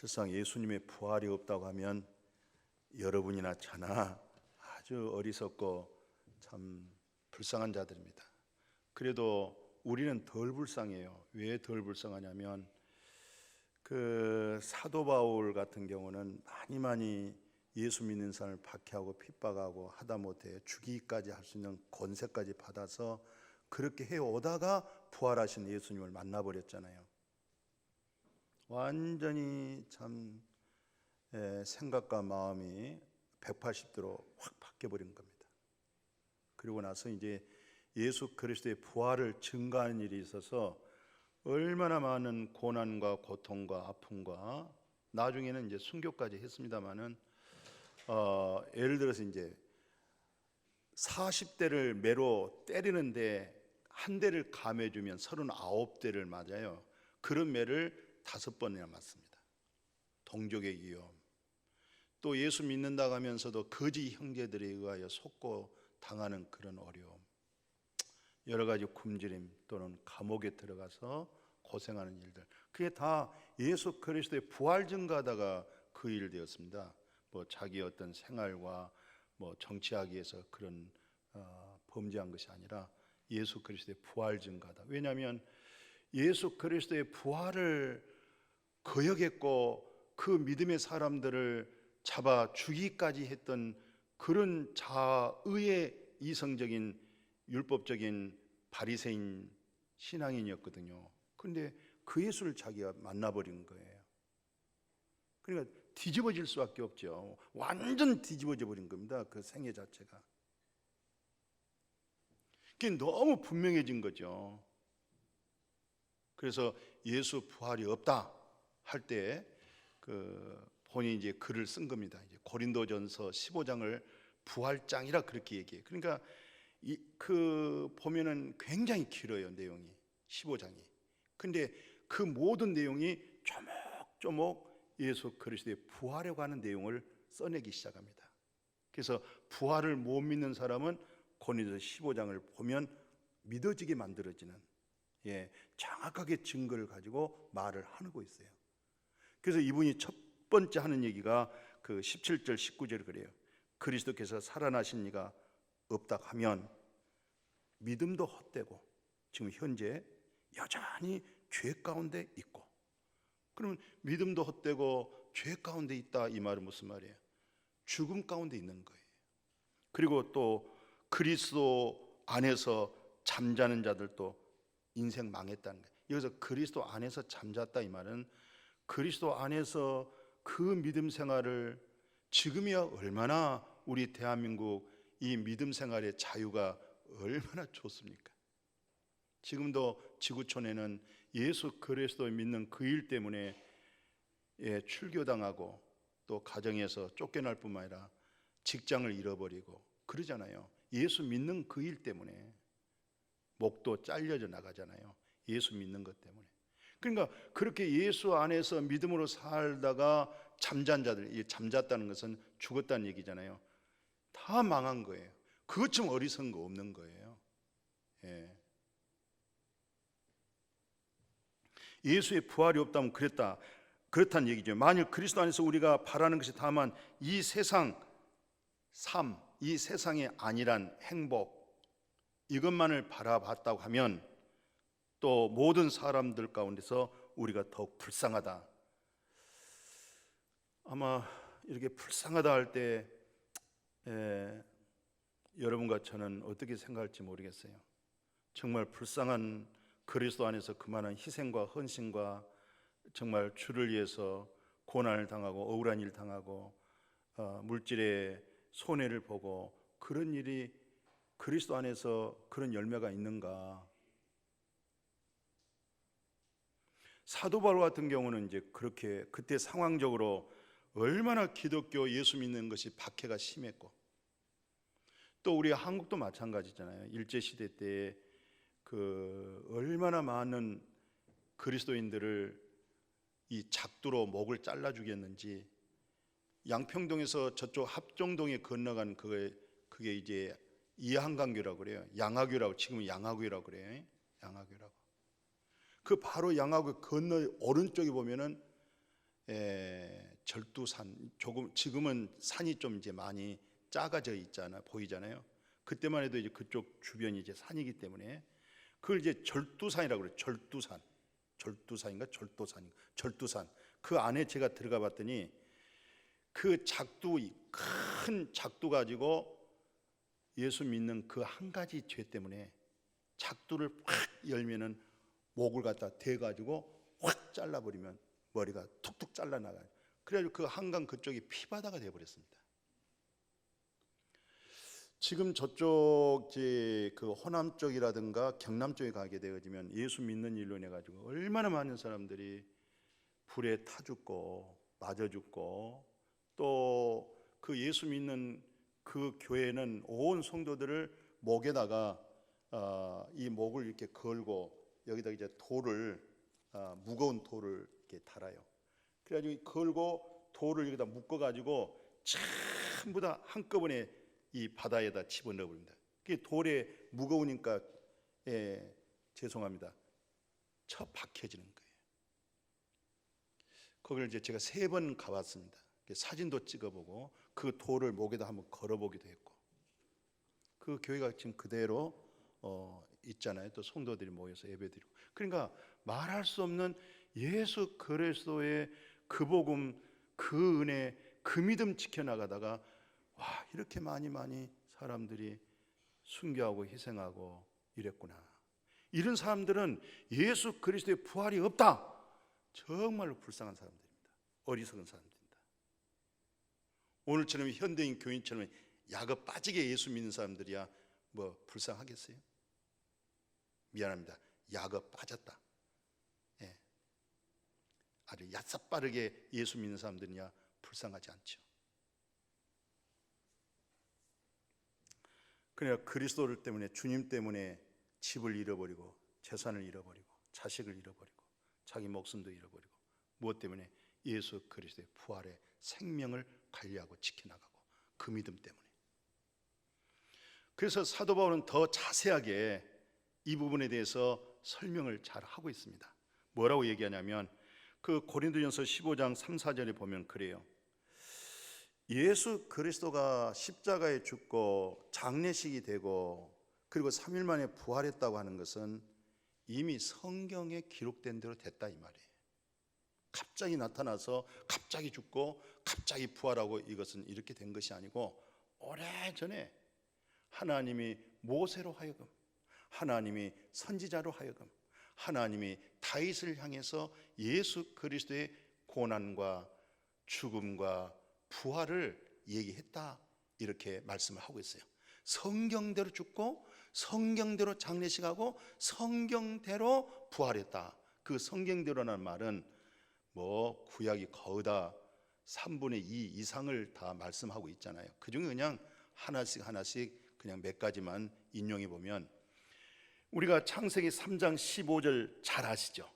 실상 예수님의 부활이 없다고 하면 여러분이나 저나 아주 어리석고 참 불쌍한 자들입니다. 그래도 우리는 덜 불쌍해요. 왜 덜 불쌍하냐면 그 사도 바울 같은 경우는 많이 예수 믿는 사람을 박해하고 핍박하고 하다못해 죽이기까지 할 수 있는 권세까지 받아서 그렇게 해오다가 부활하신 예수님을 만나버렸잖아요. 완전히 참 생각과 마음이 180도로 확 바뀌어버린 겁니다. 그리고 나서 이제 예수 그리스도의 부활을 증거하는 일이 있어서 얼마나 많은 고난과 고통과 아픔과 나중에는 이제 순교까지 했습니다마는 예를 들어서 이제 40대를 매로 때리는데 한 대를 감해주면 39대를 맞아요. 그런 매를 5번이나 맞습니다. 동족의 위험, 또 예수 믿는다고 하면서도 거지 형제들에 의하여 속고 당하는 그런 어려움, 여러 가지 굶주림 또는 감옥에 들어가서 고생하는 일들, 그게 다 예수 그리스도의 부활 증거하다가 그 일 되었습니다. 뭐 자기 어떤 생활과 뭐 정치하기 위해서 그런 범죄한 것이 아니라 예수 그리스도의 부활 증거하다. 왜냐하면 예수 그리스도의 부활을 거역했고 그 믿음의 사람들을 잡아 죽이기까지 했던 그런 자의의 이성적인 율법적인 바리새인 신앙인이었거든요. 그런데 그 예수를 자기가 만나버린 거예요. 그러니까 뒤집어질 수밖에 없죠. 완전 뒤집어져 버린 겁니다. 그 생애 자체가. 그게 너무 분명해진 거죠. 그래서 예수 부활이 없다 할 때 그 본인이 이제 글을 쓴 겁니다. 이제 고린도전서 15장을 부활장이라 그렇게 얘기해요. 그러니까 그 보면은 굉장히 길어요, 내용이 15장이. 근데 그 모든 내용이 조목조목 예수 그리스도의 부활에 관한 내용을 써내기 시작합니다. 그래서 부활을 못 믿는 사람은 고린도서 15장을 보면 믿어지게 만들어지는 정확하게 증거를 가지고 말을 하고 있어요. 그래서 이분이 첫 번째 하는 얘기가 그 17절 19절에 그래요. 그리스도께서 살아나신 이가 없다 하면 믿음도 헛되고 지금 현재 여전히 죄 가운데 있고, 그러면 믿음도 헛되고 죄 가운데 있다 이 말은 무슨 말이에요? 죽음 가운데 있는 거예요. 그리고 또 그리스도 안에서 잠자는 자들도 인생 망했다는 거예요. 여기서 그리스도 안에서 잠잤다 이 말은 그리스도 안에서 그 믿음 생활을 지금이야 얼마나 우리 대한민국 이 믿음 생활의 자유가 얼마나 좋습니까? 지금도 지구촌에는 예수 그리스도를 믿는 그 일 때문에 출교당하고 또 가정에서 쫓겨날 뿐만 아니라 직장을 잃어버리고 그러잖아요. 예수 믿는 그 일 때문에 목도 잘려져 나가잖아요. 예수 믿는 것 때문에. 그러니까 그렇게 예수 안에서 믿음으로 살다가 잠잔 자들, 이 잠잤다는 것은 죽었다는 얘기잖아요. 다 망한 거예요. 그것처럼 어리석은 거 없는 거예요. 예수의 부활이 없다면 그렇다는 얘기죠. 만일 그리스도 안에서 우리가 바라는 것이 다만 이 세상 삶, 이 세상의 안일한 행복 이것만을 바라봤다고 하면 또 모든 사람들 가운데서 우리가 더욱 불쌍하다. 아마 이렇게 불쌍하다 할 때 여러분과 저는 어떻게 생각할지 모르겠어요. 정말 불쌍한 그리스도 안에서 그만한 희생과 헌신과 정말 주를 위해서 고난을 당하고 억울한 일을 당하고 물질의 손해를 보고 그런 일이 그리스도 안에서 그런 열매가 있는가? 사도 바울 같은 경우는 이제 그렇게 그때 상황적으로 얼마나 기독교 예수 믿는 것이 박해가 심했고, 또 우리 한국도 마찬가지잖아요. 일제 시대 때 그 얼마나 많은 그리스도인들을 이 작두로 목을 잘라 죽였는지, 양평동에서 저쪽 합정동에 건너간 그게 이제 이한강교라고 그래요. 양화교라고, 지금은 양화교라고 그래요. 양화교라고. 그 바로 양화교 건너 오른쪽에 보면은 절두산, 조금 지금은 산이 좀 이제 많이 작아져 있잖아 보이잖아요. 그때만 해도 이제 그쪽 주변이 이제 산이기 때문에 그걸 이제 절두산이라고 그래요. 절두산인가 절도산인가 절두산. 그 안에 제가 들어가 봤더니 그 작두, 큰 작두 가지고 예수 믿는 그 한 가지 죄 때문에 작두를 확 열면은 목을 갖다 대가지고 확 잘라버리면 머리가 툭툭 잘라나가요. 그래가지고 그 한강 그쪽이 피바다가 되어버렸습니다. 지금 저쪽 그 호남 쪽이라든가 경남 쪽에 가게 되어지면 예수 믿는 일로 인해 가지고 얼마나 많은 사람들이 불에 타 죽고 맞아 죽고, 또 그 예수 믿는 그 교회는 온 성도들을 목에다가 이 목을 이렇게 걸고 여기다 이제 돌을 무거운 돌을 이렇게 달아요. 그래가지고 걸고 돌을 여기다 묶어가지고 전부 다 한꺼번에 이 바다에다 집어넣어 버립니다. 그게 돌에 무거우니까 죄송합니다. 쳐 박혀지는 거예요. 거기를 이제 제가 3번 가봤습니다. 사진도 찍어보고 그 돌을 목에다 한번 걸어보기도 했고, 그 교회가 지금 그대로 있잖아요. 또 성도들이 모여서 예배드리고, 그러니까 말할 수 없는 예수 그리스도의 그 복음, 그 은혜, 그 믿음 지켜나가다가 와, 이렇게 많이 사람들이 순교하고 희생하고 이랬구나. 이런 사람들은 예수 그리스도의 부활이 없다. 정말로 불쌍한 사람들입니다. 어리석은 사람들입니다. 오늘처럼 현대인 교인처럼 야가 빠지게 예수 믿는 사람들이야 뭐 불쌍하겠어요? 미안합니다. 야가 빠졌다. 아주 야싹빠르게 예수 믿는 사람들이야 불쌍하지 않죠. 그러니까 그리스도를 때문에, 주님 때문에 집을 잃어버리고 재산을 잃어버리고 자식을 잃어버리고 자기 목숨도 잃어버리고, 무엇 때문에? 예수 그리스도의 부활의 생명을 관리하고 지켜나가고 그 믿음 때문에. 그래서 사도 바울은 더 자세하게 이 부분에 대해서 설명을 잘 하고 있습니다. 뭐라고 얘기하냐면 그 고린도전서 15장 3, 4절에 보면 그래요. 예수 그리스도가 십자가에 죽고 장례식이 되고 그리고 3일 만에 부활했다고 하는 것은 이미 성경에 기록된 대로 됐다 이 말이에요. 갑자기 나타나서 갑자기 죽고 갑자기 부활하고 이것은 이렇게 된 것이 아니고, 오래전에 하나님이 모세로 하여금, 하나님이 선지자로 하여금, 하나님이 다윗을 향해서 예수 그리스도의 고난과 죽음과 부활을 얘기했다, 이렇게 말씀을 하고 있어요. 성경대로 죽고 성경대로 장례식하고 성경대로 부활했다. 그 성경대로라는 말은 뭐 구약이 거의 다 3분의 2 이상을 다 말씀하고 있잖아요. 그중에 그냥 하나씩 그냥 몇 가지만 인용해 보면, 우리가 창세기 3장 15절 잘 아시죠?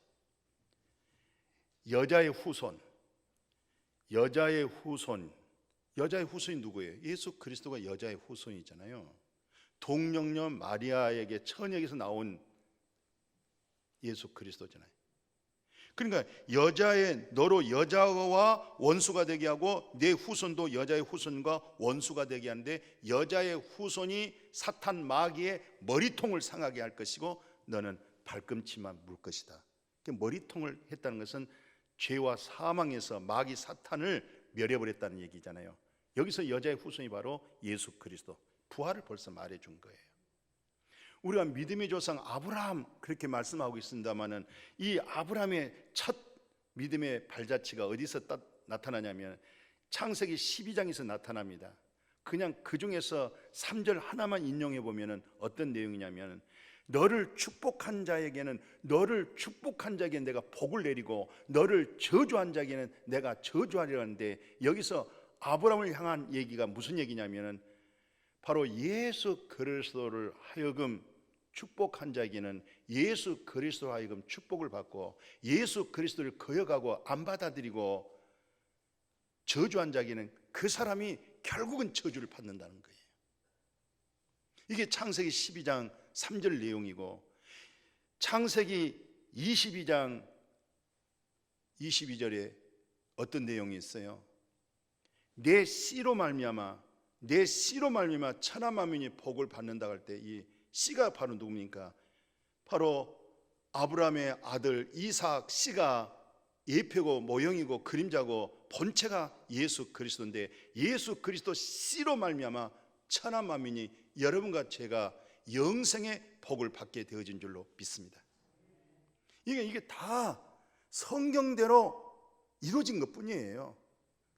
여자의 후손이 누구예요? 예수 그리스도가 여자의 후손이잖아요. 동정녀 마리아에게 처녀에게서 나온 예수 그리스도잖아요. 그러니까 너로 여자와 원수가 되게 하고 내 후손도 여자의 후손과 원수가 되게 하는데, 여자의 후손이 사탄 마귀의 머리통을 상하게 할 것이고 너는 발꿈치만 물 것이다. 머리통을 했다는 것은 죄와 사망에서 마귀 사탄을 멸해버렸다는 얘기잖아요. 여기서 여자의 후손이 바로 예수 그리스도, 부활을 벌써 말해준 거예요. 우리가 믿음의 조상 아브라함 그렇게 말씀하고 있습니다마는, 이 아브라함의 첫 믿음의 발자취가 어디서 나타나냐면 창세기 12장에서 나타납니다. 그냥 그 중에서 3절 하나만 인용해 보면은 어떤 내용이냐면, 너를 축복한 자에게는 내가 복을 내리고 너를 저주한 자에게는 내가 저주하리라 하는데, 여기서 아브라함을 향한 얘기가 무슨 얘기냐면은 바로 예수 그리스도를 하여금 축복한 자에게는 예수 그리스도로 하여금 축복을 받고, 예수 그리스도를 거역하고 안 받아들이고 저주한 자에게는 그 사람이 결국은 저주를 받는다는 거예요. 이게 창세기 12장 3절 내용이고, 창세기 22장 22절에 어떤 내용이 있어요? 내 씨로 말미암아 천하 만민이 복을 받는다 할 때 이 씨가 바로 누굽니까? 바로 아브라함의 아들 이삭 씨가 예표고 모형이고 그림자고 본체가 예수 그리스도인데, 예수 그리스도 씨로 말미암아 천하 만민이, 여러분과 제가 영생의 복을 받게 되어진 줄로 믿습니다. 이게 다 성경대로 이루어진 것뿐이에요.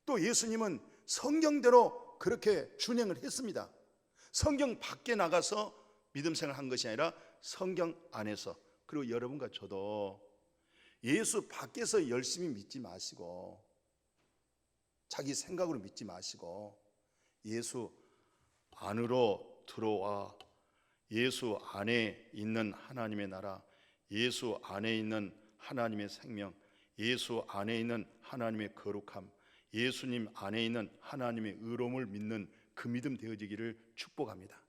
또 예수님은 성경대로 그렇게 준행을 했습니다. 성경 밖에 나가서 믿음 생활을 한 것이 아니라 성경 안에서. 그리고 여러분과 저도 예수 밖에서 열심히 믿지 마시고, 자기 생각으로 믿지 마시고, 예수 안으로 들어와 예수 안에 있는 하나님의 나라, 예수 안에 있는 하나님의 생명, 예수 안에 있는 하나님의 거룩함, 예수님 안에 있는 하나님의 의로움을 믿는 그 믿음 되어지기를 축복합니다.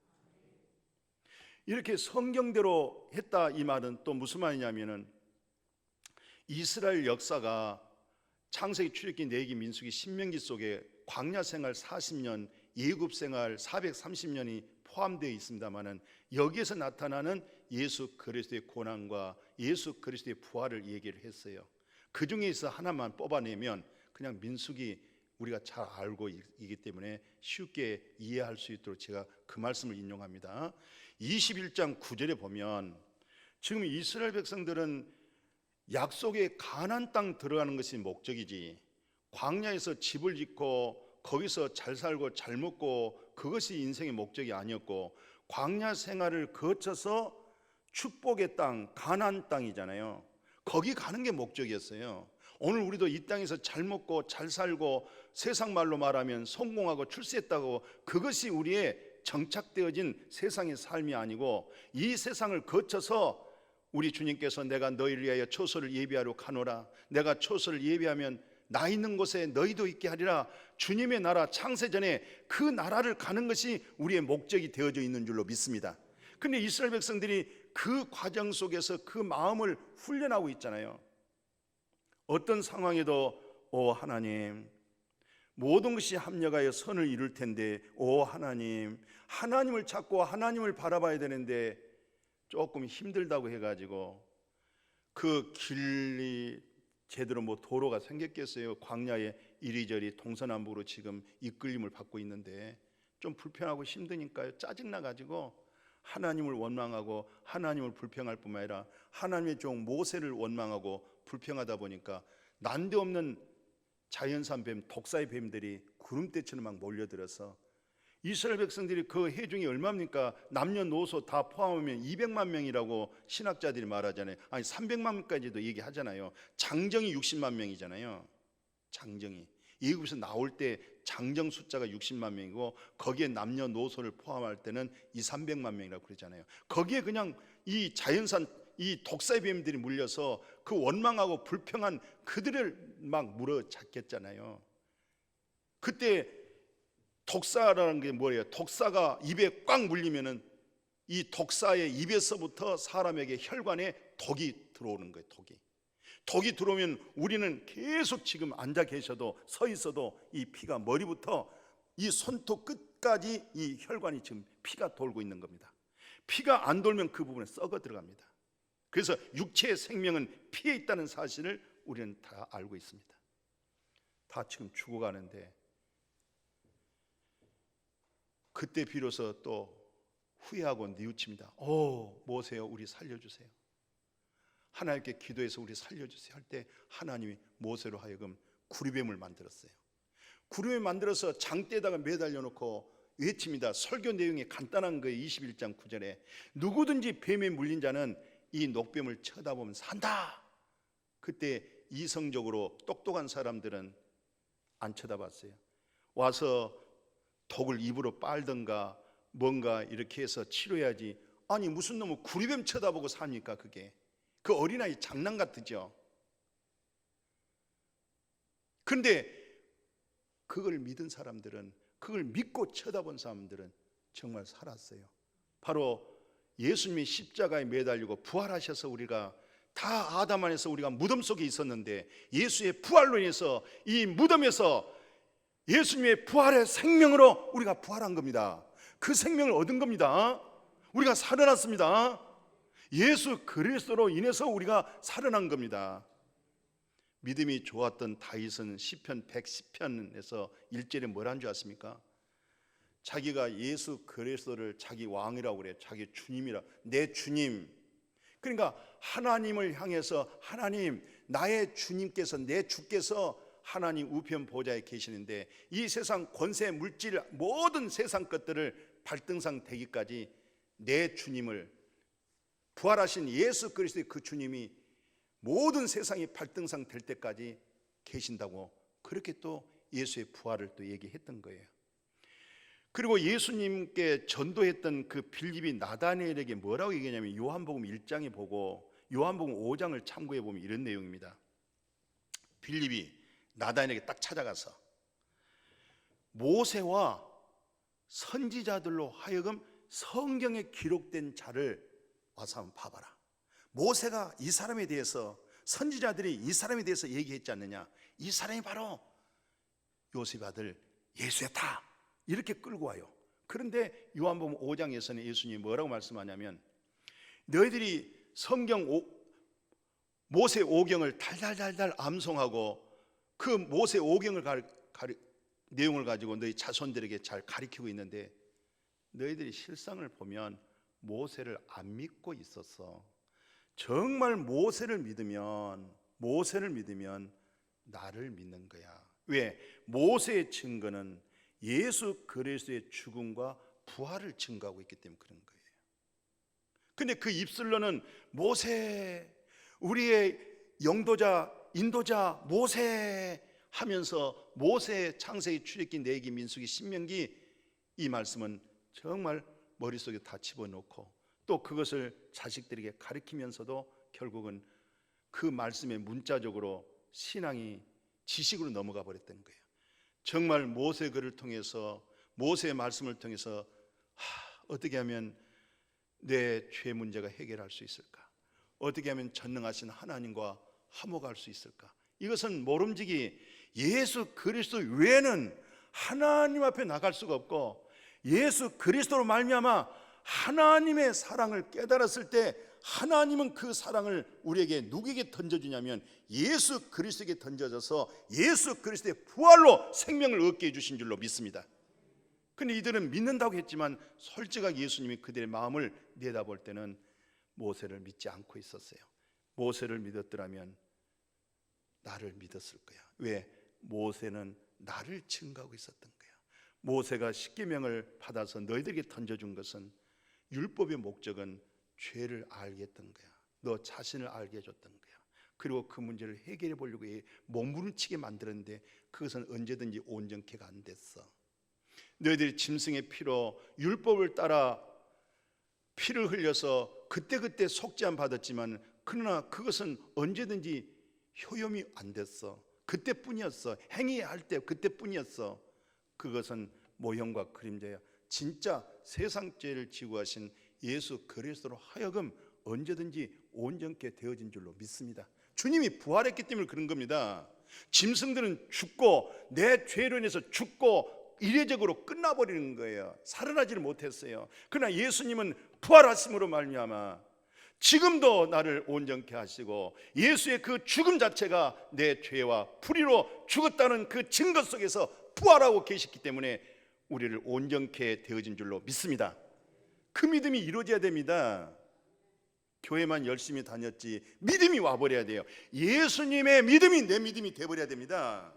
이렇게 성경대로 했다 이 말은 또 무슨 말이냐면은, 이스라엘 역사가 창세기, 출애굽기, 레위기, 민수기, 신명기 속에 광야 생활 40년, 예굽 생활 430년이 포함되어 있습니다만은, 여기에서 나타나는 예수 그리스도의 고난과 예수 그리스도의 부활을 얘기를 했어요. 그 중에서 하나만 뽑아내면 그냥 민수기 우리가 잘 알고 있기 때문에 쉽게 이해할 수 있도록 제가 그 말씀을 인용합니다. 21장 9절에 보면, 지금 이스라엘 백성들은 약속의 가나안 땅 들어가는 것이 목적이지, 광야에서 집을 짓고 거기서 잘 살고 잘 먹고 그것이 인생의 목적이 아니었고, 광야 생활을 거쳐서 축복의 땅, 가나안 땅이잖아요. 거기 가는 게 목적이었어요. 오늘 우리도 이 땅에서 잘 먹고 잘 살고 세상 말로 말하면 성공하고 출세했다고, 그것이 우리의 정착되어진 세상의 삶이 아니고, 이 세상을 거쳐서 우리 주님께서 내가 너희를 위하여 초소를 예비하러 가노라, 내가 초소를 예비하면 나 있는 곳에 너희도 있게 하리라, 주님의 나라 창세전에 그 나라를 가는 것이 우리의 목적이 되어져 있는 줄로 믿습니다. 근데 이스라엘 백성들이 그 과정 속에서 그 마음을 훈련하고 있잖아요. 어떤 상황에도 오 하나님, 모든 것이 합력하여 선을 이룰 텐데 오 하나님, 하나님을 찾고 하나님을 바라봐야 되는데 조금 힘들다고 해가지고 그 길이 제대로 도로가 생겼겠어요? 광야에 이리저리 동서남북으로 지금 이끌림을 받고 있는데 좀 불편하고 힘드니까요, 짜증나가지고 하나님을 원망하고 하나님을 불평할 뿐만 아니라 하나님의 종 모세를 원망하고 불평하다 보니까 난데없는 자연산 뱀, 독사의 뱀들이 구름대처럼 막 몰려들어서 이스라엘 백성들이 그 해중이 얼마입니까? 남녀노소 다 포함하면 200만 명이라고 신학자들이 말하잖아요. 아니 300만 명까지도 얘기하잖아요. 장정이 60만 명이잖아요. 장정이 예굽에서 나올 때 장정 숫자가 60만 명이고, 거기에 남녀노소를 포함할 때는 200~300만 명이라고 그러잖아요. 거기에 그냥 이 자연산 이 독사의 뱀들이 물려서 그 원망하고 불평한 그들을 막 물어잡겠잖아요. 그때 독사라는 게 뭐예요? 독사가 입에 꽉 물리면은 이 독사의 입에서부터 사람에게 혈관에 독이 들어오는 거예요. 독이 들어오면 우리는 계속 지금 앉아 계셔도 서 있어도 이 피가 머리부터 이 손톱 끝까지 이 혈관이 지금 피가 돌고 있는 겁니다. 피가 안 돌면 그 부분에 썩어 들어갑니다. 그래서 육체의 생명은 피에 있다는 사실을 우리는 다 알고 있습니다. 다 지금 죽어가는데 그때 비로소 또 후회하고 뉘우칩니다. 모세요, 우리 살려주세요. 하나님께 기도해서 우리 살려주세요 할 때 하나님이 모세로 하여금 구리뱀을 만들었어요. 구리뱀을 만들어서 장대에다가 매달려 놓고 외칩니다. 설교 내용이 간단한 거예요. 21장 9절에 누구든지 뱀에 물린 자는 이 녹뱀을 쳐다보면 산다. 그때 이성적으로 똑똑한 사람들은 안 쳐다봤어요. 와서 독을 입으로 빨든가 뭔가 이렇게 해서 치료해야지. 아니 무슨 놈은 구리뱀 쳐다보고 삽니까? 그게 그 어린아이 장난 같으죠. 그런데 그걸 믿은 사람들은, 그걸 믿고 쳐다본 사람들은 정말 살았어요. 바로 예수님이 십자가에 매달리고 부활하셔서 우리가 다 아담 안에서 우리가 무덤 속에 있었는데 예수의 부활로 인해서 이 무덤에서 예수님의 부활의 생명으로 우리가 부활한 겁니다. 그 생명을 얻은 겁니다. 우리가 살아났습니다. 예수 그리스도로 인해서 우리가 살아난 겁니다. 믿음이 좋았던 다윗은 시편 110편에서 1절에 뭐라는 줄 아십니까? 자기가 예수 그리스도를 자기 왕이라고 그래요. 자기 주님이라. 내 주님. 그러니까 하나님을 향해서 하나님, 나의 주님께서, 내 주께서 하나님 우편 보좌에 계시는데 이 세상 권세, 물질, 모든 세상 것들을 발등상 되기까지 내 주님을, 부활하신 예수 그리스도의 그 주님이 모든 세상이 발등상 될 때까지 계신다고, 그렇게 또 예수의 부활을 또 얘기했던 거예요. 그리고 예수님께 전도했던 그 빌립이 나다니엘에게 뭐라고 얘기하냐면 요한복음 1장에 보고 요한복음 5장을 참고해 보면 이런 내용입니다. 빌립이 나다니엘에게 딱 찾아가서 모세와 선지자들로 하여금 성경에 기록된 자를 와서 한번 봐봐라. 모세가 이 사람에 대해서, 선지자들이 이 사람에 대해서 얘기했지 않느냐. 이 사람이 바로 요셉의 아들 예수였다. 이렇게 끌고 와요. 그런데 요한복음 5장에서는 예수님이 뭐라고 말씀하냐면 너희들이 성경 모세 오경을 달달달달 암송하고 그 모세 오경을 내용을 가지고 너희 자손들에게 잘 가르치고 있는데 너희들이 실상을 보면 모세를 안 믿고 있었어. 정말 모세를 믿으면 나를 믿는 거야. 왜? 모세의 증거는 예수 그리스도의 죽음과 부활을 증거하고 있기 때문에 그런 거예요. 근데 그 입술로는 모세, 우리의 영도자, 인도자 모세 하면서 모세, 창세기, 출애굽기, 레위기, 민수기, 신명기, 이 말씀은 정말 머릿속에 다 집어넣고 또 그것을 자식들에게 가르치면서도 결국은 그 말씀에 문자적으로 신앙이 지식으로 넘어가 버렸던 거예요. 정말 모세 글을 통해서, 모세의 말씀을 통해서 어떻게 하면 내 죄 문제가 해결할 수 있을까? 어떻게 하면 전능하신 하나님과 화목할 수 있을까? 이것은 모름지기 예수 그리스도 외에는 하나님 앞에 나갈 수가 없고, 예수 그리스도로 말미암아 하나님의 사랑을 깨달았을 때 하나님은 그 사랑을 우리에게 누구에게 던져주냐면 예수 그리스도에게 던져져서 예수 그리스도의 부활로 생명을 얻게 해주신 줄로 믿습니다. 근데 이들은 믿는다고 했지만 솔직하게 예수님이 그들의 마음을 내다볼 때는 모세를 믿지 않고 있었어요. 모세를 믿었더라면 나를 믿었을 거야. 왜? 모세는 나를 증거하고 있었던 거야. 모세가 십계명을 받아서 너희들에게 던져준 것은, 율법의 목적은 죄를 알게 했던 거야. 너 자신을 알게 해줬던 거야. 그리고 그 문제를 해결해 보려고 몸부림치게 만들었는데 그것은 언제든지 온전케가 안 됐어. 너희들이 짐승의 피로 율법을 따라 피를 흘려서 그때그때 속죄함 받았지만 그러나 그것은 언제든지 효염이 안 됐어. 그때뿐이었어. 행위할 때 그때뿐이었어. 그것은 모형과 그림자야. 진짜 세상 죄를 지고 하신 예수 그리스도로 하여금 언제든지 온전케 되어진 줄로 믿습니다. 주님이 부활했기 때문에 그런 겁니다. 짐승들은 죽고 내 죄로 인해서 죽고 이례적으로 끝나버리는 거예요. 살아나지를 못했어요. 그러나 예수님은 부활하심으로 말미암아 지금도 나를 온전케 하시고 예수의 그 죽음 자체가 내 죄와 불의로 죽었다는 그 증거 속에서 부활하고 계시기 때문에 우리를 온전케 되어진 줄로 믿습니다. 그 믿음이 이루어져야 됩니다. 교회만 열심히 다녔지 믿음이 와버려야 돼요. 예수님의 믿음이 내 믿음이 돼버려야 됩니다.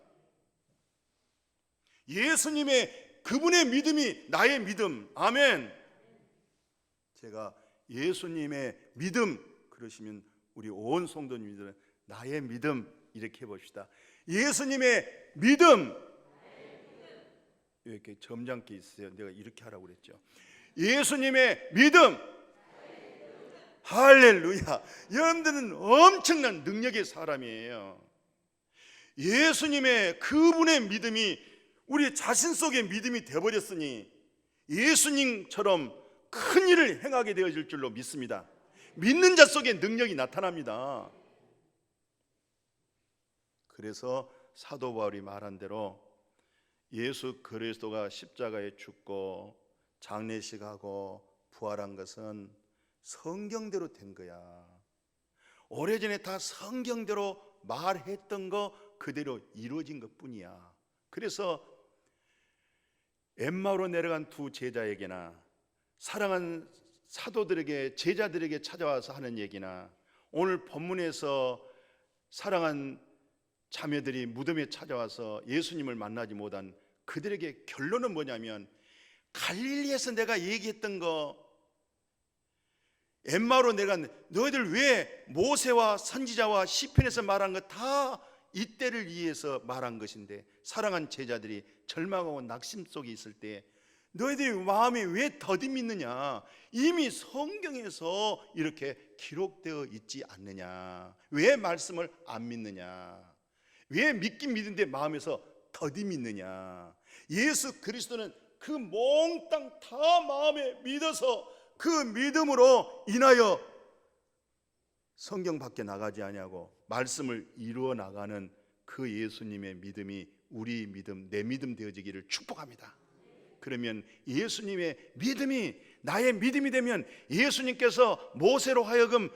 예수님의 그분의 믿음이 나의 믿음. 아멘. 제가 예수님의 믿음 그러시면 우리 온 성도님들은 나의 믿음 이렇게 해봅시다. 예수님의 믿음. 이렇게 점잖게 있어요. 내가 이렇게 하라고 그랬죠. 예수님의 믿음. 할렐루야. 여러분들은 엄청난 능력의 사람이에요. 예수님의 그분의 믿음이 우리 자신 속의 믿음이 되어버렸으니 예수님처럼 큰 일을 행하게 되어질 줄로 믿습니다. 믿는 자 속에 능력이 나타납니다. 그래서 사도 바울이 말한 대로 예수 그리스도가 십자가에 죽고 장례식하고 부활한 것은 성경대로 된 거야. 오래전에 다 성경대로 말했던 거 그대로 이루어진 것뿐이야. 그래서 엠마오로 내려간 두 제자에게나 사랑한 사도들에게, 제자들에게 찾아와서 하는 얘기나 오늘 본문에서 사랑한 자매들이 무덤에 찾아와서 예수님을 만나지 못한 그들에게 결론은 뭐냐면, 갈릴리에서 내가 얘기했던 거, 엠마오로 내려간 너희들 왜 모세와 선지자와 시편에서 말한 거 다 이때를 위해서 말한 것인데, 사랑한 제자들이 절망하고 낙심 속에 있을 때 너희들이 마음에 왜 더디 믿느냐? 이미 성경에서 이렇게 기록되어 있지 않느냐? 왜 말씀을 안 믿느냐? 왜 믿긴 믿는데 마음에서 더디 믿느냐? 예수 그리스도는 그 몽땅 다 마음에 믿어서 그 믿음으로 인하여 성경 밖에 나가지 아니하고 말씀을 이루어 나가는 그 예수님의 믿음이 우리 믿음, 내 믿음 되어지기를 축복합니다. 그러면 예수님의 믿음이 나의 믿음이 되면 예수님께서 모세로 하여금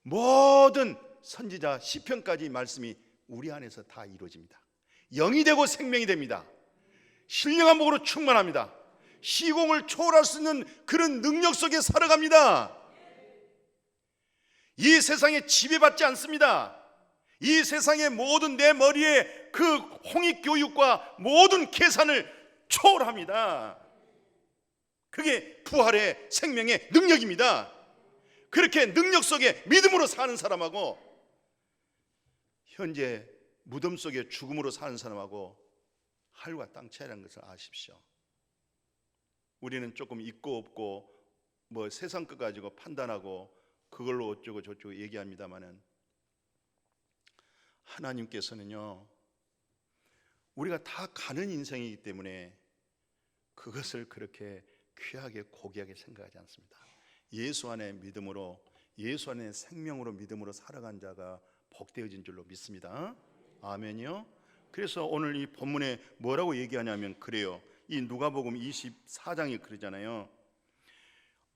모든 선지자 시편까지 말씀이 우리 안에서 다 이루어집니다. 영이 되고 생명이 됩니다. 신령한 복으로 충만합니다. 시공을 초월할 수 있는 그런 능력 속에 살아갑니다. 이 세상에 지배받지 않습니다. 이 세상의 모든 내 머리에 그 홍익교육과 모든 계산을 초월합니다. 그게 부활의 생명의 능력입니다. 그렇게 능력 속에 믿음으로 사는 사람하고 현재 무덤 속에 죽음으로 사는 사람하고 하늘과 땅 차이라는 것을 아십시오. 우리는 조금 있고 없고 뭐 세상 것 가지고 판단하고 그걸로 어쩌고 저쩌고 얘기합니다마는, 하나님께서는요, 우리가 다 가는 인생이기 때문에 그것을 그렇게 귀하게 고귀하게 생각하지 않습니다. 예수 안에 믿음으로, 예수 안에 생명으로 믿음으로 살아간 자가 복되어진 줄로 믿습니다. 아멘이요. 그래서 오늘 이 본문에 뭐라고 얘기하냐면 그래요. 이 누가복음 24장이 그러잖아요.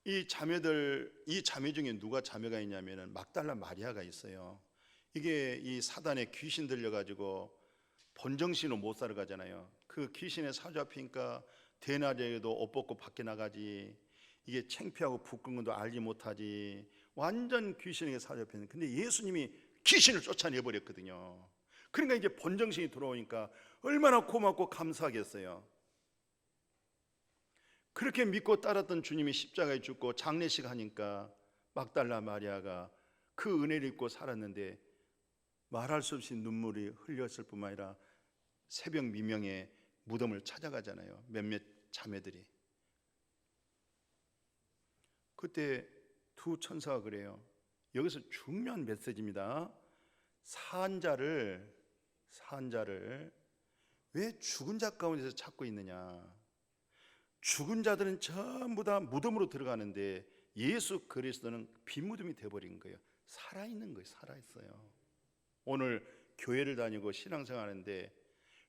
이 자매들, 이 자매 중에 누가 자매가 있냐면은 막달라 마리아가 있어요. 이게 이 사단에 귀신 들려가지고 본정신으로 못 살아가잖아요. 그 귀신에 사로잡히니까 대낮에도 옷 벗고 밖에 나가지, 이게 창피하고 부끄러운 것도 알지 못하지, 완전 귀신에게 사로잡히는. 근데 예수님이 귀신을 쫓아내버렸거든요. 그러니까 이제 본정신이 들어오니까 얼마나 고맙고 감사하겠어요. 그렇게 믿고 따랐던 주님이 십자가에 죽고 장례식 하니까 막달라 마리아가 그 은혜를 입고 살았는데 말할 수 없이 눈물이 흘렸을 뿐만 아니라 새벽 미명에 무덤을 찾아가잖아요. 몇몇 자매들이. 그때 두 천사가 그래요. 여기서 중요한 메시지입니다. 산자를 왜 죽은 자 가운데서 찾고 있느냐? 죽은 자들은 전부 다 무덤으로 들어가는데 예수 그리스도는 빈무덤이 되어버린 거예요. 살아있는 거예요. 살아있어요. 오늘 교회를 다니고 신앙생활하는데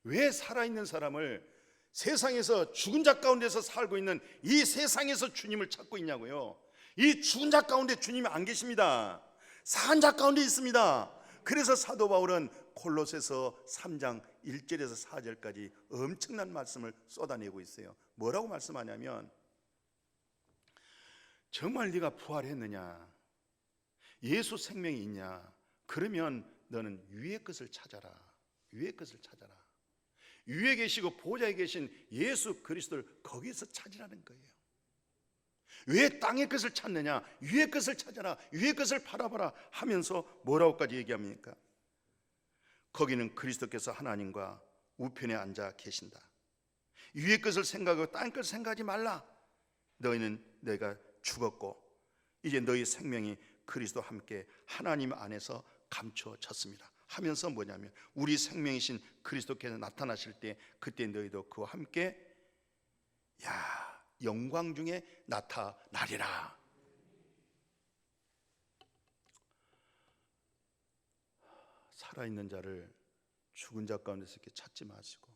왜 살아있는 사람을, 세상에서 죽은 자 가운데서 살고 있는 이 세상에서 주님을 찾고 있냐고요. 이 죽은 자 가운데 주님이 안 계십니다. 산 자 가운데 있습니다. 그래서 사도 바울은 콜로새서 3장 1절에서 4절까지 엄청난 말씀을 쏟아내고 있어요. 뭐라고 말씀하냐면, 정말 네가 부활했느냐, 예수 생명이 있냐, 그러면 너는 위의 것을 찾아라. 위의 것을 찾아라. 위에 계시고 보좌에 계신 예수 그리스도를 거기에서 찾으라는 거예요. 왜 땅의 것을 찾느냐? 위의 것을 찾아라. 위의 것을 바라봐라 하면서 뭐라고까지 얘기합니까? 거기는 그리스도께서 하나님과 우편에 앉아 계신다. 위의 것을 생각하고 땅의 것을 생각하지 말라. 너희는 내가 죽었고 이제 너희 생명이 그리스도와 함께 하나님 안에서 감춰졌습니다 하면서 뭐냐면, 우리 생명이신 그리스도께서 나타나실 때 그때 너희도 그와 함께 영광 중에 나타나리라. 살아있는 자를 죽은 자 가운데서 이렇게 찾지 마시고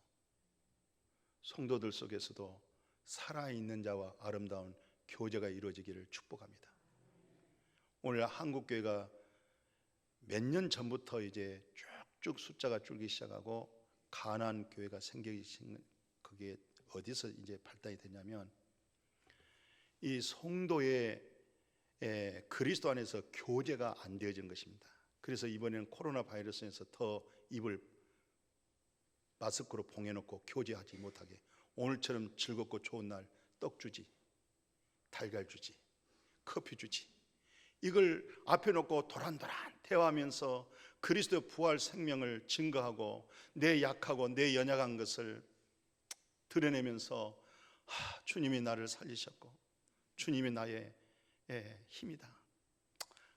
성도들 속에서도 살아있는 자와 아름다운 교제가 이루어지기를 축복합니다. 오늘 한국교회가 몇 년 전부터 이제 쭉쭉 숫자가 줄기 시작하고 가난한 교회가 생기신, 그게 어디서 이제 발달이 되냐면 이 성도의 그리스도 안에서 교제가 안 되어진 것입니다. 그래서 이번에는 코로나 바이러스에서 더 입을 마스크로 봉해놓고 교제하지 못하게, 오늘처럼 즐겁고 좋은 날 떡 주지, 달걀 주지, 커피 주지, 이걸 앞에 놓고 도란도란 대화하면서 그리스도의 부활 생명을 증거하고 내 약하고 내 연약한 것을 드러내면서 주님이 나를 살리셨고 주님이 나의 힘이다,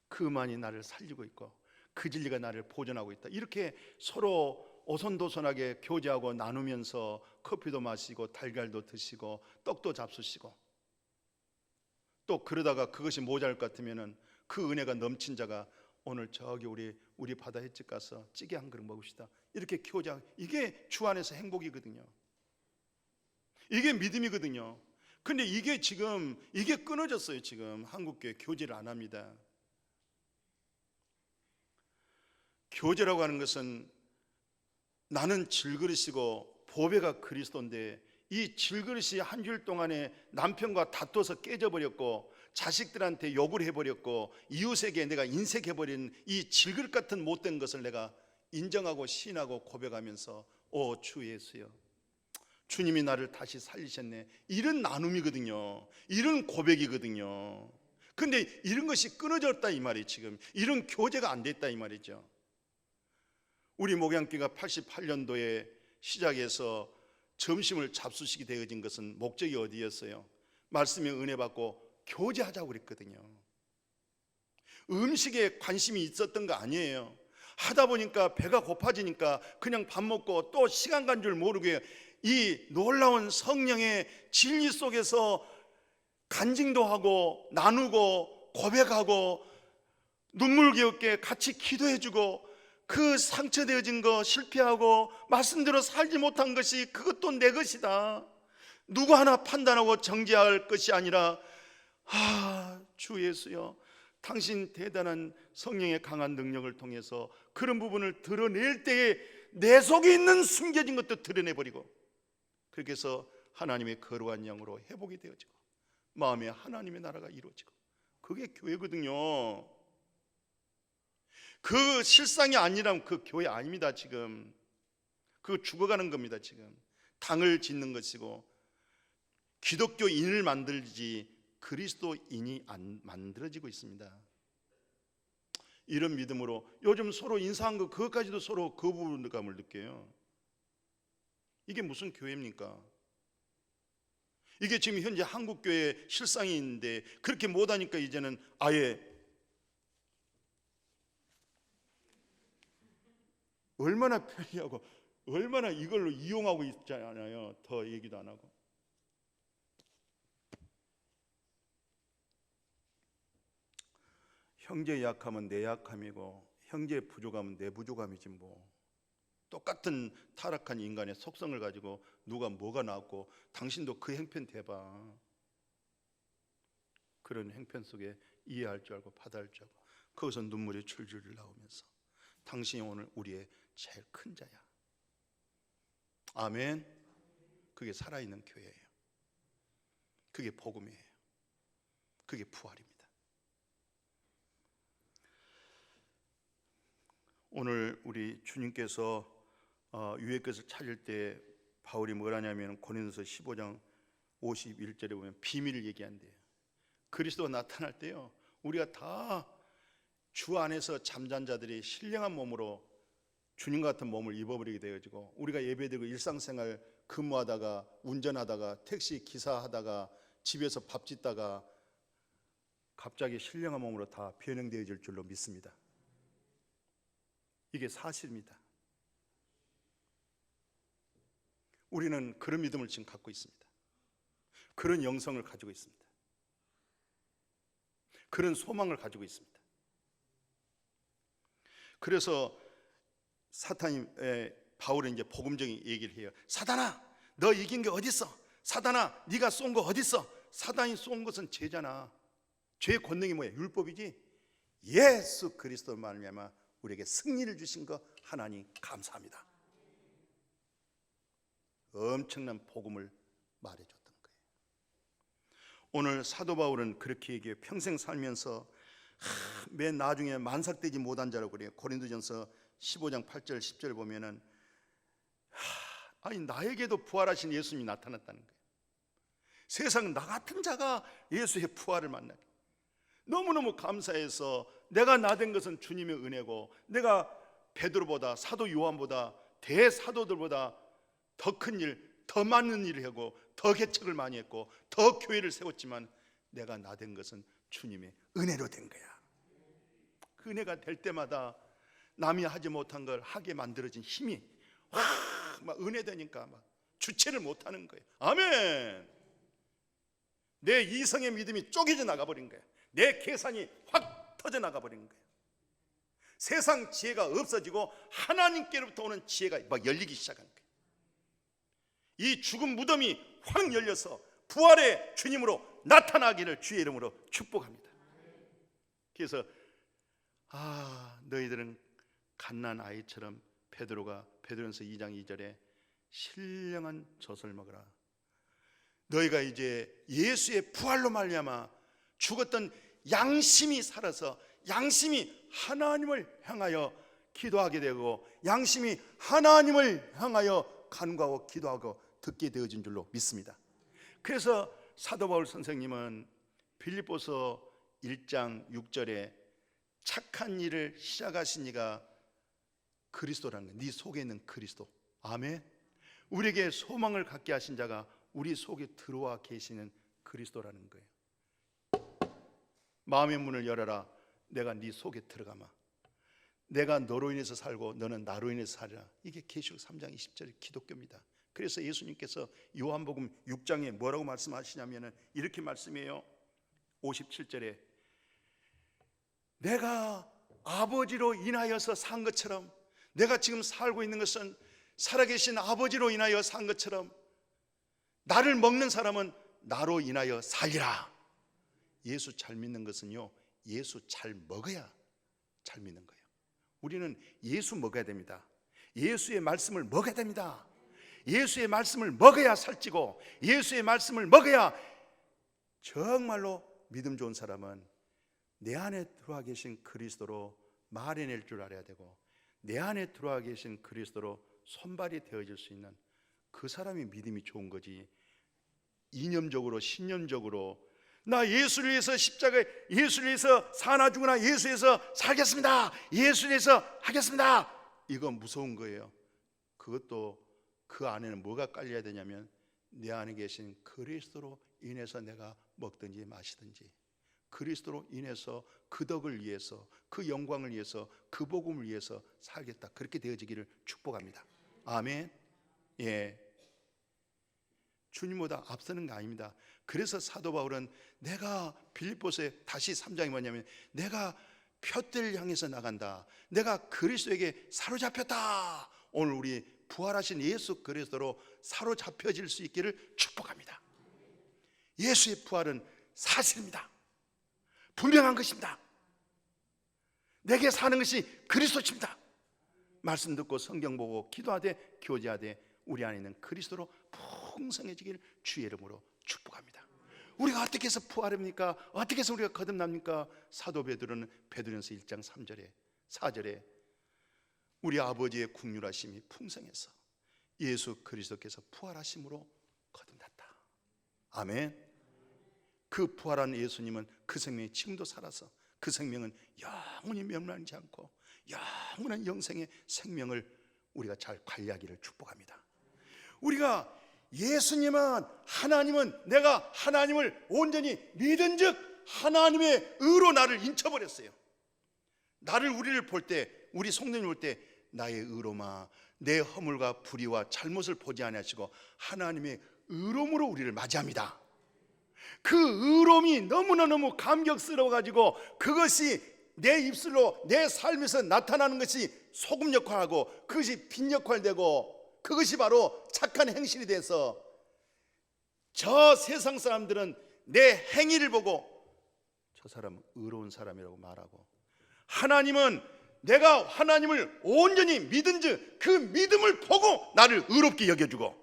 그만이 나를 살리고 있고 그 진리가 나를 보존하고 있다, 이렇게 서로 오손도손하게 교제하고 나누면서 커피도 마시고 달걀도 드시고 떡도 잡수시고, 또 그러다가 그것이 모자랄 것 같으면은 그 은혜가 넘친 자가 오늘 저기 우리 바다 횟집 가서 찌개 한 그릇 먹읍시다, 이렇게 교제하고, 이게 주 안에서 행복이거든요. 이게 믿음이거든요. 근데 이게 지금 이게 끊어졌어요. 지금 한국교회 교제를 안 합니다. 교제라고 하는 것은 나는 질그릇이고 보배가 그리스도인데, 이 질그릇이 한 주일 동안에 남편과 다퉈서 깨져버렸고 자식들한테 욕을 해버렸고 이웃에게 내가 인색해버린 이 질그릇 같은 못된 것을 내가 인정하고 시인하고 고백하면서 오 주 예수여, 주님이 나를 다시 살리셨네, 이런 나눔이거든요. 이런 고백이거든요. 근데 이런 것이 끊어졌다 이 말이, 지금 이런 교제가 안 됐다 이 말이죠. 우리 목양교회가 88년도에 시작해서 점심을 잡수시게 되어진 것은 목적이 어디였어요? 말씀에 은혜 받고 교제하자고 그랬거든요. 음식에 관심이 있었던 거 아니에요. 하다 보니까 배가 고파지니까 그냥 밥 먹고 또 시간 간 줄 모르게 이 놀라운 성령의 진리 속에서 간증도 하고 나누고 고백하고 눈물겹게 같이 기도해주고, 그 상처되어진 거 실패하고 말씀대로 살지 못한 것이 그것도 내 것이다, 누구 하나 판단하고 정죄할 것이 아니라 주 예수여, 당신 대단한 성령의 강한 능력을 통해서 그런 부분을 드러낼 때에 내 속에 있는 숨겨진 것도 드러내버리고, 그렇게 해서 하나님의 거룩한 영으로 회복이 되어지고 마음에 하나님의 나라가 이루어지고, 그게 교회거든요. 그 실상이 아니라면 그 교회 아닙니다. 지금 그 죽어가는 겁니다. 지금 당을 짓는 것이고 기독교인을 만들지 그리스도인이 안 만들어지고 있습니다. 이런 믿음으로 요즘 서로 인사한 거 그것까지도 서로 거부감을 느껴요. 이게 무슨 교회입니까? 이게 지금 현재 한국교회 실상이 있는데 그렇게 못하니까 이제는 아예 얼마나 편리하고 얼마나 이걸로 이용하고 있잖아요. 더 얘기도 안 하고. 형제 약하면 내 약함이고 형제 부족하면 내 부족함이지 뭐. 똑같은 타락한 인간의 속성을 가지고 누가 뭐가 나왔고 당신도 그 형편 대봐. 그런 형편 속에 이해할 줄 알고 받아할 줄 알고 거기서 눈물이 줄줄 나오면서 당신이 오늘 우리의 제일 큰 자야. 아멘. 그게 살아있는 교회예요. 그게 복음이에요. 그게 부활입니다. 오늘 우리 주님께서 유의 것을 찾을 때 바울이 뭘 하냐면 고린도서 15장 51절에 보면 비밀을 얘기한대요. 그리스도가 나타날 때요 우리가 다 주 안에서 잠잔 자들이 신령한 몸으로 주님 같은 몸을 입어버리게 되어지고, 우리가 예배드리고 일상생활 근무하다가 운전하다가 택시 기사하다가 집에서 밥 짓다가 갑자기 신령한 몸으로 다 변형되어질 줄로 믿습니다. 이게 사실입니다. 우리는 그런 믿음을 지금 갖고 있습니다. 그런 영성을 가지고 있습니다. 그런 소망을 가지고 있습니다. 그래서 사탄이 바울은 이제 복음적인 얘기를 해요. 사단아, 너 이긴 게 어딨어? 사단아, 네가 쏜 거 어딨어? 사단이 쏜 것은 죄잖아. 죄의 권능이 뭐야? 율법이지. 예수 그리스도 말미암아 우리에게 승리를 주신 거 하나님 감사합니다. 엄청난 복음을 말해줬던 거예요. 오늘 사도 바울은 그렇게 얘기해요. 평생 살면서 맨 나중에 만삭되지 못한 자라고 그래요. 고린도전서 15장 8절 10절 보면은 아니 나에게도 부활하신 예수님이 나타났다는 거예요. 세상 나 같은 자가 예수의 부활을 만나게 너무너무 감사해서 내가 나된 것은 주님의 은혜고 내가 베드로보다 사도 요한보다 대사도들보다 더 큰 일, 더 많은 일을 하고 더 개척을 많이 했고 더 교회를 세웠지만 내가 나된 것은 주님의 은혜로 된 거야. 그 은혜가 될 때마다 남이 하지 못한 걸 하게 만들어진 힘이 막 은혜 되니까 막 주체를 못하는 거예요. 아멘. 내 이성의 믿음이 쪼개져 나가버린 거예요. 내 계산이 확 터져 나가버린 거예요. 세상 지혜가 없어지고 하나님께로부터 오는 지혜가 막 열리기 시작한 거예요. 이 죽은 무덤이 확 열려서 부활의 주님으로 나타나기를 주의 이름으로 축복합니다. 그래서 너희들은 갓난 아이처럼 베드로전서 2장 2절에 신령한 젖을 먹으라. 너희가 이제 예수의 부활로 말미암아 죽었던 양심이 살아서 양심이 하나님을 향하여 기도하게 되고 양심이 하나님을 향하여 간구하고 기도하고 듣게 되어진 줄로 믿습니다. 그래서 사도 바울 선생님은 빌립보서 1장 6절에 착한 일을 시작하신 이가 그리스도라는 거예요. 네 속에 있는 그리스도. 아멘. 우리에게 소망을 갖게 하신 자가 우리 속에 들어와 계시는 그리스도라는 거예요. 마음의 문을 열어라. 내가 네 속에 들어가마. 내가 너로 인해서 살고 너는 나로 인해서 살리라. 이게 계시록 3장 20절 기독교입니다. 그래서 예수님께서 요한복음 6장에 뭐라고 말씀하시냐면 이렇게 말씀해요. 57절에 내가 아버지로 인하여서 산 것처럼 내가 지금 살고 있는 것은 살아계신 아버지로 인하여 산 것처럼 나를 먹는 사람은 나로 인하여 살리라. 예수 잘 믿는 것은요, 예수 잘 먹어야 잘 믿는 거예요. 우리는 예수 먹어야 됩니다. 예수의 말씀을 먹어야 됩니다. 예수의 말씀을 먹어야 살찌고 예수의 말씀을 먹어야 정말로 믿음 좋은 사람은 내 안에 들어와 계신 그리스도로 말해낼 줄 알아야 되고 내 안에 들어와 계신 그리스도로 손발이 되어질 수 있는 그 사람이 믿음이 좋은 거지. 이념적으로 신념적으로 나 예수를 위해서 십자가에 예수를 위해서 사나 죽으나 예수를 위해서 살겠습니다. 예수를 위해서 하겠습니다. 이건 무서운 거예요. 그것도 그 안에는 뭐가 깔려야 되냐면 내 안에 계신 그리스도로 인해서 내가 먹든지 마시든지 그리스도로 인해서 그 덕을 위해서 그 영광을 위해서 그 복음을 위해서 살겠다. 그렇게 되어지기를 축복합니다. 아멘. 예. 주님보다 앞서는 거 아닙니다. 그래서 사도 바울은 내가 빌립보서에 다시 3장이 뭐냐면 내가 푯대를 향해서 나간다. 내가 그리스도에게 사로잡혔다. 오늘 우리 부활하신 예수 그리스도로 사로잡혀질 수 있기를 축복합니다. 예수의 부활은 사실입니다. 분명한 것입니다. 내게 사는 것이 그리스도입니다. 말씀 듣고 성경 보고 기도하되 교제하되 우리 안에 있는 그리스도로 풍성해지기를 주의 이름으로 축복합니다. 우리가 어떻게 해서 부활합니까? 어떻게 해서 우리가 거듭납니까? 사도 베드로는 베드로전서 1장 3절에 4절에 우리 아버지의 긍휼하심이 풍성해서 예수 그리스도께서 부활하심으로 거듭났다. 아멘. 그 부활한 예수님은 그 생명이 지금도 살아서 그 생명은 영원히 멸망하지 않고 영원한 영생의 생명을 우리가 잘 관리하기를 축복합니다. 우리가 예수님은 하나님은 내가 하나님을 온전히 믿은 즉 하나님의 의로 나를 인쳐버렸어요. 우리를 볼 때 우리 성도님 볼 때 나의 의로마 내 허물과 불의와 잘못을 보지 아니하시고 하나님의 의로움으로 우리를 맞이합니다. 그 의로움이 너무나 너무 감격스러워 가지고 그것이 내 입술로 내 삶에서 나타나는 것이 소금 역할하고 그것이 빛 역할되고 그것이 바로 착한 행실이 돼서 저 세상 사람들은 내 행위를 보고 저 사람은 의로운 사람이라고 말하고, 하나님은 내가 하나님을 온전히 믿은즉 그 믿음을 보고 나를 의롭게 여겨주고,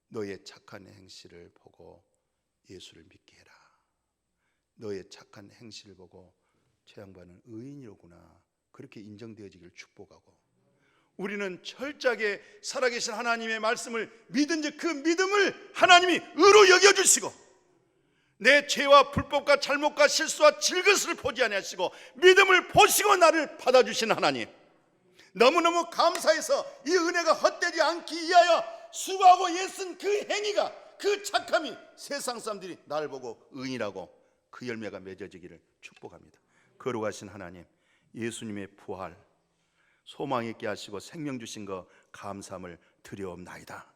너의 착한 행실을 보고 예수를 믿게 해라. 너의 착한 행실을 보고 저 양반은 의인이로구나, 그렇게 인정되어지기를 축복하고, 우리는 철저하게 살아계신 하나님의 말씀을 믿은즉 그 믿음을 하나님이 의로 여겨주시고, 내 죄와 불법과 잘못과 실수와 질것을 보지 아니하시고 믿음을 보시고 나를 받아주시는 하나님, 너무너무 감사해서 이 은혜가 헛되지 않기 위하여 수고하고 애쓴 그 행위가, 그 착함이 세상 사람들이 나를 보고 의인이라고 그 열매가 맺어지기를 축복합니다. 거룩하신 하나님, 예수님의 부활 소망 있게 하시고 생명 주신 거 감사함을 드려옵나이다.